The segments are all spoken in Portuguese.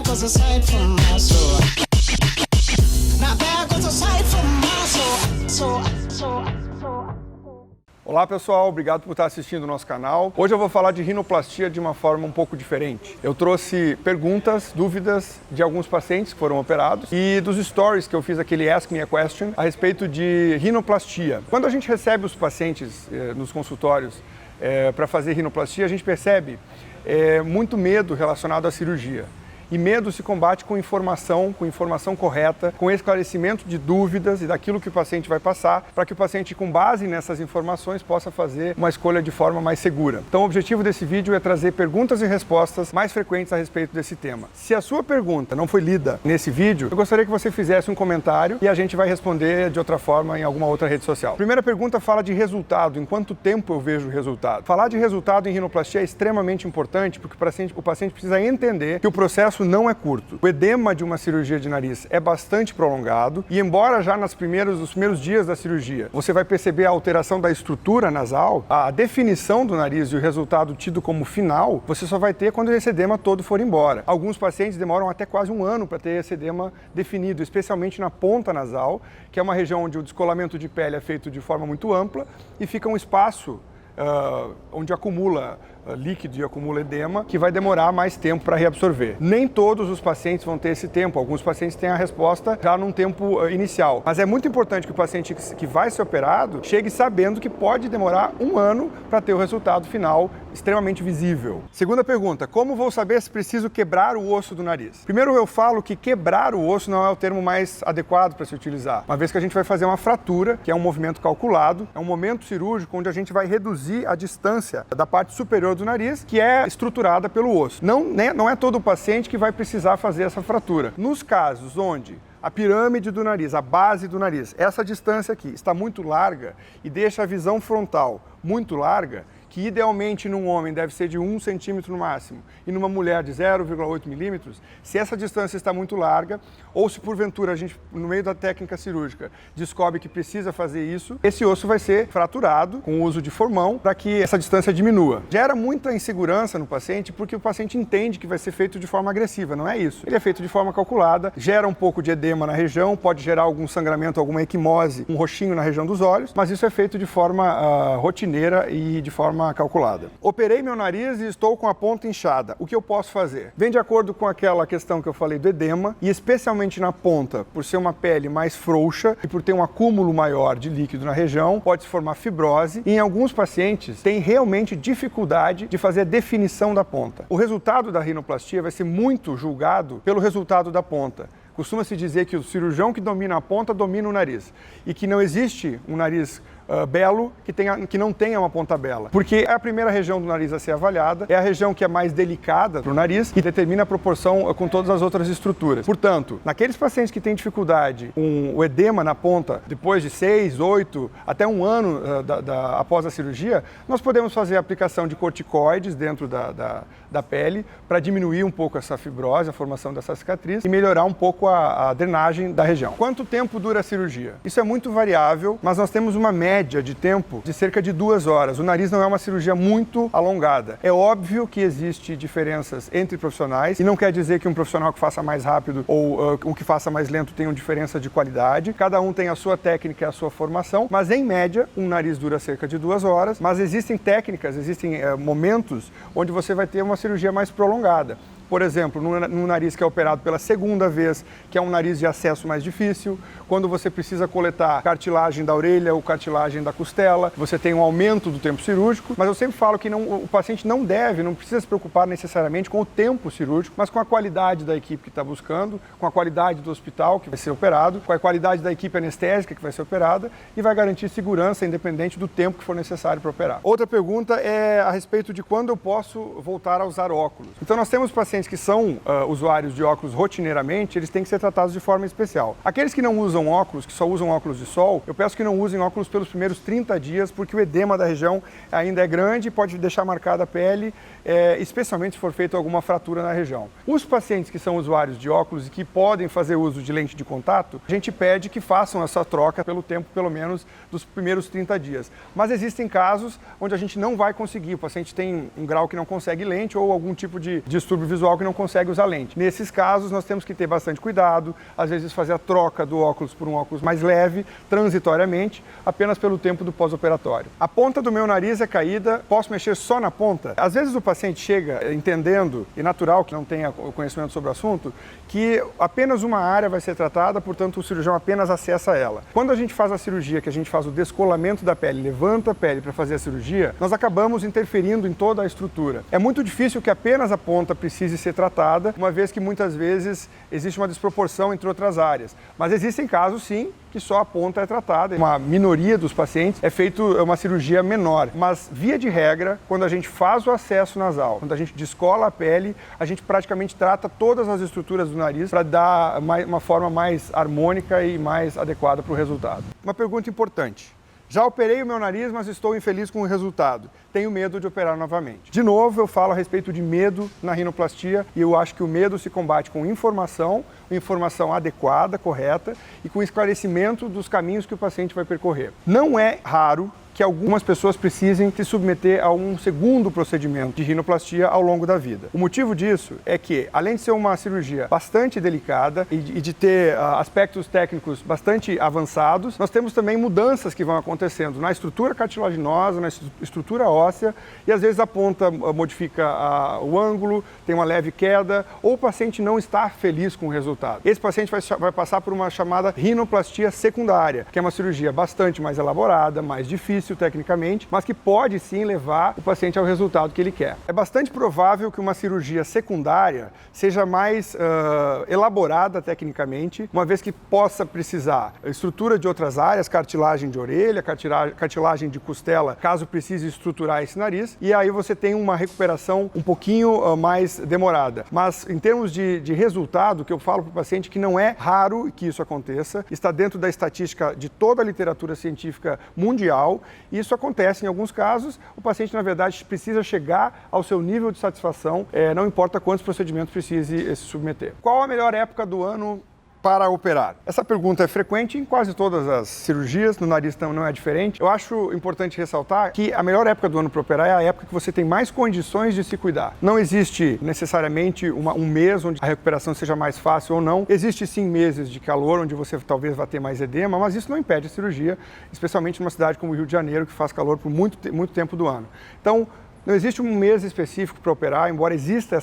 goes a sight from my soul. Now there goes a sight from my soul. Olá pessoal, obrigado por estar assistindo o nosso canal. Hoje eu vou falar de rinoplastia de uma forma um pouco diferente. Eu trouxe perguntas, dúvidas de alguns pacientes que foram operados e dos stories que eu fiz aquele Ask Me a Question a respeito de rinoplastia. Quando a gente recebe os pacientes nos consultórios para fazer rinoplastia, a gente percebe muito medo relacionado à cirurgia. E medo se combate com informação correta, com esclarecimento de dúvidas e daquilo que o paciente vai passar, para que o paciente, com base nessas informações, possa fazer uma escolha de forma mais segura. Então, o objetivo desse vídeo é trazer perguntas e respostas mais frequentes a respeito desse tema. Se a sua pergunta não foi lida nesse vídeo, eu gostaria que você fizesse um comentário e a gente vai responder de outra forma em alguma outra rede social. A primeira pergunta fala de resultado, em quanto tempo eu vejo o resultado. Falar de resultado em rinoplastia é extremamente importante, porque o paciente precisa entender que o processo não é curto. O edema de uma cirurgia de nariz é bastante prolongado e, embora já nos primeiros dias da cirurgia você vai perceber a alteração da estrutura nasal, a definição do nariz e o resultado tido como final, você só vai ter quando esse edema todo for embora. Alguns pacientes demoram até quase um ano para ter esse edema definido, especialmente na ponta nasal, que é uma região onde o descolamento de pele é feito de forma muito ampla e fica um espaço onde acumula líquido e acumula edema, que vai demorar mais tempo para reabsorver. Nem todos os pacientes vão ter esse tempo, alguns pacientes têm a resposta já num tempo inicial. Mas é muito importante que o paciente que vai ser operado chegue sabendo que pode demorar um ano para ter o resultado final extremamente visível. Segunda pergunta, como vou saber se preciso quebrar o osso do nariz? Primeiro eu falo que quebrar o osso não é o termo mais adequado para se utilizar, uma vez que a gente vai fazer uma fratura, que é um movimento calculado, é um momento cirúrgico onde a gente vai reduzir a distância da parte superior do nariz, que é estruturada pelo osso. Não é todo paciente que vai precisar fazer essa fratura. Nos casos onde a pirâmide do nariz, a base do nariz, essa distância aqui está muito larga e deixa a visão frontal muito larga, que idealmente num homem deve ser de 1 centímetro no máximo e numa mulher de 0,8 milímetros, se essa distância está muito larga ou se porventura a gente, no meio da técnica cirúrgica, descobre que precisa fazer isso, esse osso vai ser fraturado com o uso de formão para que essa distância diminua. Gera muita insegurança no paciente porque o paciente entende que vai ser feito de forma agressiva, não é isso. Ele é feito de forma calculada, gera um pouco de edema na região, pode gerar algum sangramento, alguma equimose, um roxinho na região dos olhos, mas isso é feito de forma rotineira e de forma calculada. Operei meu nariz e estou com a ponta inchada. O que eu posso fazer? Vem de acordo com aquela questão que eu falei do edema e especialmente na ponta, por ser uma pele mais frouxa e por ter um acúmulo maior de líquido na região, pode se formar fibrose e em alguns pacientes tem realmente dificuldade de fazer a definição da ponta. O resultado da rinoplastia vai ser muito julgado pelo resultado da ponta. Costuma-se dizer que o cirurgião que domina a ponta domina o nariz e que não existe um nariz belo que não tenha uma ponta bela. Porque é a primeira região do nariz a ser avaliada, é a região que é mais delicada para o nariz e determina a proporção com todas as outras estruturas. Portanto, naqueles pacientes que têm dificuldade com o edema na ponta, depois de 6, 8, até um ano após a cirurgia, nós podemos fazer a aplicação de corticoides dentro da pele para diminuir um pouco essa fibrose, a formação dessa cicatriz e melhorar um pouco a drenagem da região. Quanto tempo dura a cirurgia? Isso é muito variável, mas nós temos uma média de tempo de cerca de 2 horas. O nariz não é uma cirurgia muito alongada. É óbvio que existe diferenças entre profissionais e não quer dizer que um profissional que faça mais rápido ou um que faça mais lento tenha uma diferença de qualidade. Cada um tem a sua técnica e a sua formação, mas em média um nariz dura cerca de 2 horas, mas existem técnicas, existem momentos onde você vai ter uma cirurgia mais prolongada. Por exemplo, no nariz que é operado pela segunda vez, que é um nariz de acesso mais difícil, quando você precisa coletar cartilagem da orelha ou cartilagem da costela, você tem um aumento do tempo cirúrgico, mas eu sempre falo que o paciente não precisa se preocupar necessariamente com o tempo cirúrgico, mas com a qualidade da equipe que está buscando, com a qualidade do hospital que vai ser operado, com a qualidade da equipe anestésica que vai ser operada e vai garantir segurança independente do tempo que for necessário para operar. Outra pergunta é a respeito de quando eu posso voltar a usar óculos. Então nós temos pacientes que são usuários de óculos rotineiramente, eles têm que ser tratados de forma especial. Aqueles que não usam óculos, que só usam óculos de sol, eu peço que não usem óculos pelos primeiros 30 dias, porque o edema da região ainda é grande e pode deixar marcada a pele, especialmente se for feita alguma fratura na região. Os pacientes que são usuários de óculos e que podem fazer uso de lente de contato, a gente pede que façam essa troca pelo tempo, pelo menos, dos primeiros 30 dias. Mas existem casos onde a gente não vai conseguir, o paciente tem um grau que não consegue lente ou algum tipo de distúrbio visual visual que não consegue usar lente. Nesses casos, nós temos que ter bastante cuidado, às vezes fazer a troca do óculos por um óculos mais leve, transitoriamente, apenas pelo tempo do pós-operatório. A ponta do meu nariz é caída, posso mexer só na ponta? Às vezes o paciente chega entendendo, e natural que não tenha conhecimento sobre o assunto, que apenas uma área vai ser tratada, portanto o cirurgião apenas acessa ela. Quando a gente faz a cirurgia, que a gente faz o descolamento da pele, levanta a pele para fazer a cirurgia, nós acabamos interferindo em toda a estrutura. É muito difícil que apenas a ponta precise ser tratada, uma vez que muitas vezes existe uma desproporção entre outras áreas. Mas existem casos, sim, que só a ponta é tratada. Uma minoria dos pacientes é feita uma cirurgia menor. Mas, via de regra, quando a gente faz o acesso nasal, quando a gente descola a pele, a gente praticamente trata todas as estruturas do nariz para dar uma forma mais harmônica e mais adequada para o resultado. Uma pergunta importante. Já operei o meu nariz, mas estou infeliz com o resultado. Tenho medo de operar novamente. De novo, eu falo a respeito de medo na rinoplastia e eu acho que o medo se combate com informação adequada, correta e com esclarecimento dos caminhos que o paciente vai percorrer. Não é raro que algumas pessoas precisem se submeter a um segundo procedimento de rinoplastia ao longo da vida. O motivo disso é que, além de ser uma cirurgia bastante delicada e de ter aspectos técnicos bastante avançados, nós temos também mudanças que vão acontecendo na estrutura cartilaginosa, na estrutura óssea, e às vezes a ponta modifica o ângulo, tem uma leve queda, ou o paciente não está feliz com o resultado. Esse paciente vai passar por uma chamada rinoplastia secundária, que é uma cirurgia bastante mais elaborada, mais difícil tecnicamente, mas que pode sim levar o paciente ao resultado que ele quer. É bastante provável que uma cirurgia secundária seja mais elaborada tecnicamente, uma vez que possa precisar estrutura de outras áreas, cartilagem de orelha, cartilagem de costela, caso precise estruturar esse nariz, e aí você tem uma recuperação um pouquinho mais demorada. Mas em termos de resultado, que eu falo para o paciente que não é raro que isso aconteça, está dentro da estatística de toda a literatura científica mundial. Isso acontece em alguns casos, o paciente na verdade precisa chegar ao seu nível de satisfação, não importa quantos procedimentos precise se submeter. Qual a melhor época do ano para operar? Essa pergunta é frequente em quase todas as cirurgias, no nariz não é diferente. Eu acho importante ressaltar que a melhor época do ano para operar é a época que você tem mais condições de se cuidar. Não existe necessariamente um mês onde a recuperação seja mais fácil ou não. Existe sim meses de calor onde você talvez vá ter mais edema, mas isso não impede a cirurgia, especialmente numa cidade como o Rio de Janeiro, que faz calor por muito tempo do ano. Então, não existe um mês específico para operar, embora exista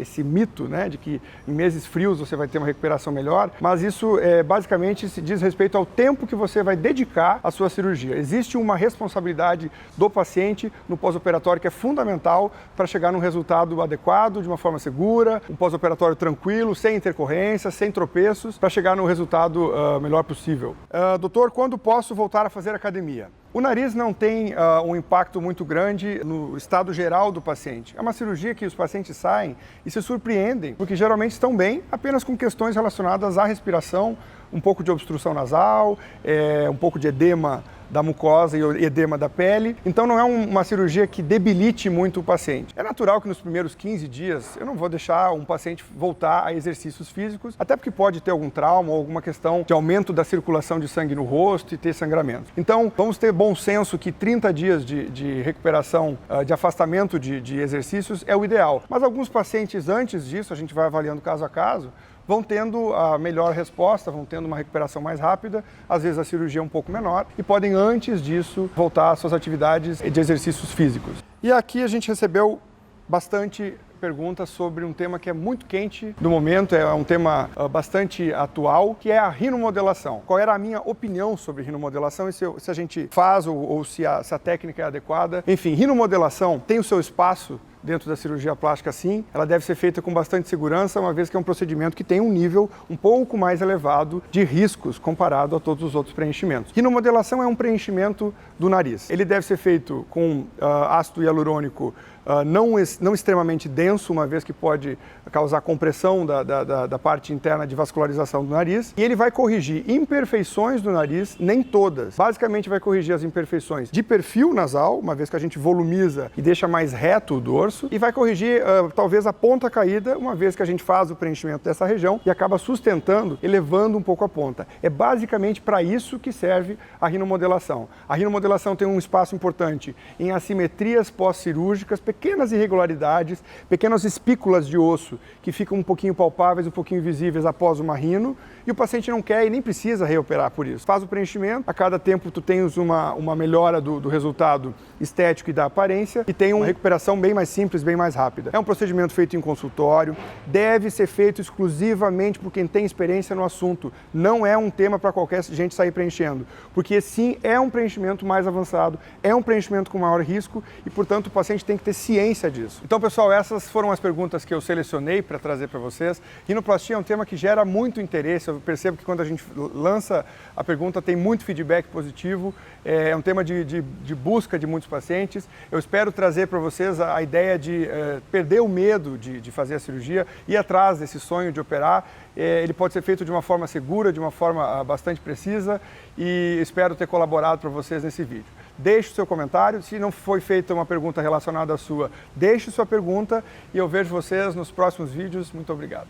esse mito, né, de que em meses frios você vai ter uma recuperação melhor, mas isso basicamente se diz respeito ao tempo que você vai dedicar à sua cirurgia. Existe uma responsabilidade do paciente no pós-operatório que é fundamental para chegar num resultado adequado, de uma forma segura, um pós-operatório tranquilo, sem intercorrências, sem tropeços, para chegar no resultado melhor possível. Doutor, quando posso voltar a fazer academia? O nariz não tem um impacto muito grande no estado geral do paciente. É uma cirurgia que os pacientes saem e se surpreendem, porque geralmente estão bem, apenas com questões relacionadas à respiração, um pouco de obstrução nasal, um pouco de edema da mucosa e edema da pele. Então não é uma cirurgia que debilite muito o paciente. É natural que nos primeiros 15 dias eu não vou deixar um paciente voltar a exercícios físicos, até porque pode ter algum trauma ou alguma questão de aumento da circulação de sangue no rosto e ter sangramento. Então vamos ter bom senso que 30 dias de recuperação, de afastamento de exercícios é o ideal. Mas alguns pacientes antes disso, a gente vai avaliando caso a caso, vão tendo a melhor resposta, vão tendo uma recuperação mais rápida, às vezes a cirurgia é um pouco menor, e podem, antes disso, voltar às suas atividades de exercícios físicos. E aqui a gente recebeu bastante perguntas sobre um tema que é muito quente no momento, é um tema bastante atual, que é a rinomodelação. Qual era a minha opinião sobre rinomodelação e se a gente faz ou se a técnica é adequada. Enfim, rinomodelação tem o seu espaço dentro da cirurgia plástica, sim. Ela deve ser feita com bastante segurança, uma vez que é um procedimento que tem um nível um pouco mais elevado de riscos comparado a todos os outros preenchimentos. Rinomodelação é um preenchimento do nariz. Ele deve ser feito com ácido hialurônico não extremamente denso, uma vez que pode causar compressão da parte interna de vascularização do nariz. E ele vai corrigir imperfeições do nariz, nem todas. Basicamente vai corrigir as imperfeições de perfil nasal, uma vez que a gente volumiza e deixa mais reto o dorso, e vai corrigir talvez a ponta caída, uma vez que a gente faz o preenchimento dessa região e acaba sustentando, elevando um pouco a ponta. É basicamente para isso que serve a rinomodelação. A rinomodelação tem um espaço importante em assimetrias pós-cirúrgicas, pequenas irregularidades, pequenas espículas de osso que ficam um pouquinho palpáveis, um pouquinho visíveis após uma rino, e o paciente não quer e nem precisa reoperar por isso. Faz o preenchimento, a cada tempo tu tens uma melhora do resultado estético e da aparência e tem uma recuperação bem mais simples, bem mais rápida. É um procedimento feito em consultório, deve ser feito exclusivamente por quem tem experiência no assunto. Não é um tema para qualquer gente sair preenchendo, porque sim, é um preenchimento mais avançado, é um preenchimento com maior risco e, portanto, o paciente tem que ter ciência disso. Então, pessoal, essas foram as perguntas que eu selecionei para trazer para vocês. Rinoplastia é um tema que gera muito interesse. Eu percebo que quando a gente lança a pergunta tem muito feedback positivo. É um tema de busca de muitos pacientes. Eu espero trazer para vocês a ideia de perder o medo de fazer a cirurgia, ir atrás desse sonho de operar. Ele pode ser feito de uma forma segura, de uma forma bastante precisa e espero ter colaborado para vocês nesse vídeo. Deixe o seu comentário, se não foi feita uma pergunta relacionada à sua, deixe sua pergunta e eu vejo vocês nos próximos vídeos. Muito obrigado.